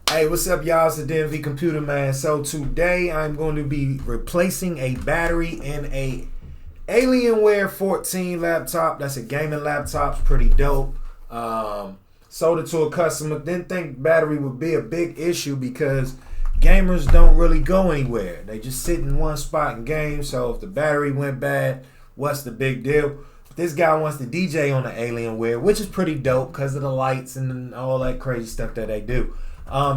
Hey, what's up, y'all? It's the DMV Computer Man. So today I'm going to be replacing a battery in a Alienware 14 laptop. That's a gaming laptop. It's pretty dope. Sold it to a customer. Didn't think battery would be a big issue because gamers don't really go anywhere. They just sit in one spot and game. So if the battery went bad, what's the big deal? This guy wants to DJ on the Alienware, which is pretty dope because of the lights and all that crazy stuff that they do.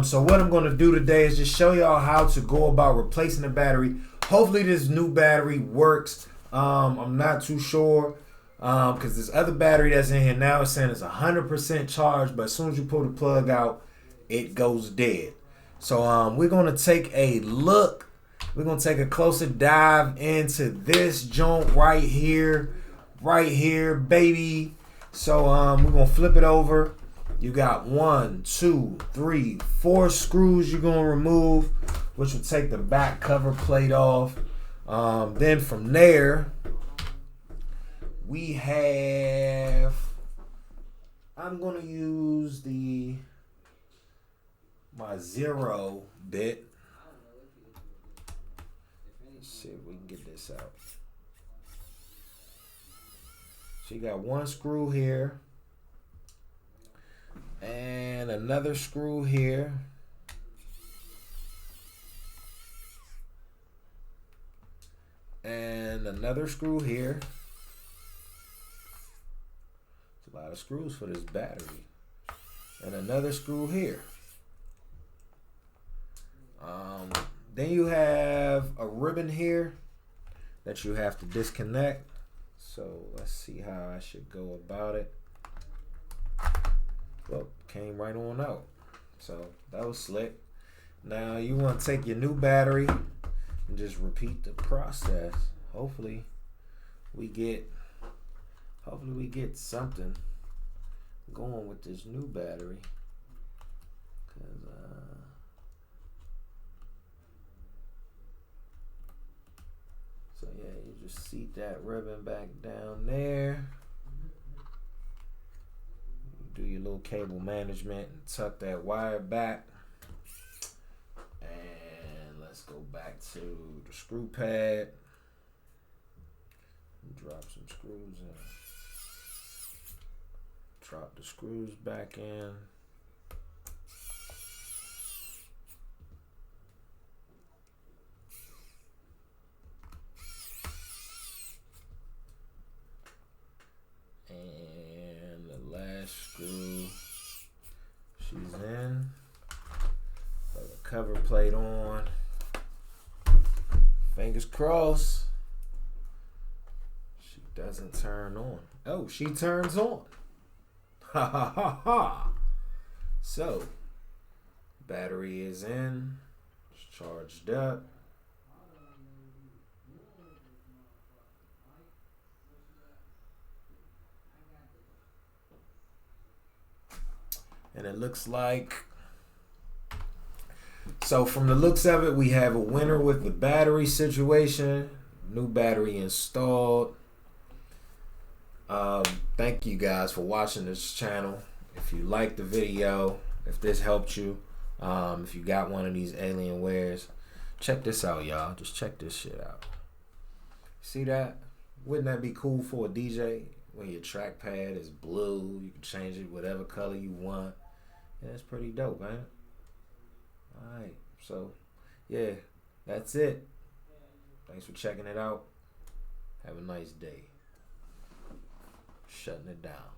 So what I'm going to do today is just show y'all how to go about replacing the battery. Hopefully this new battery works. I'm not too sure because this other battery that's in here now is saying it's 100% charged, but as soon as you pull the plug out, it goes dead. So we're going to take a look. We're going to take a closer dive into this joint right here, baby. So we're going to flip it over. You got 1, 2, 3, 4 screws you're going to remove, which will take the back cover plate off. Then from there, we have, I'm going to use my 0 bit. Let's see if we can get this out. So you got 1 screw here. And another screw here. And another screw here. It's a lot of screws for this battery. And another screw here. Then you have a ribbon here that you have to disconnect. So let's see how I should go about it. Well, came right on out. So that was slick. Now you want to take your new battery and just repeat the process. Hopefully we get something going with this new battery. So yeah, you just seat that ribbon back down there. Do your little cable management and tuck that wire back. And let's go back to the screw pad. Drop some screws in. Drop the screws back in. Screw, she's in. Put the cover plate on. Fingers crossed she doesn't turn on. Oh, she turns on. Ha ha ha ha. So battery is in. It's charged up. And it looks like, so from the looks of it, we have a winner with the battery situation. New battery installed. Thank you guys for watching this channel. If you liked the video, if this helped you, if you got one of these Alienwares, check this out, y'all. Just check this shit out. See that? Wouldn't that be cool for a DJ? When your trackpad is blue, you can change it whatever color you want. Yeah, it's pretty dope, man. Alright, so yeah, that's it. Thanks for checking it out. Have a nice day. Shutting it down.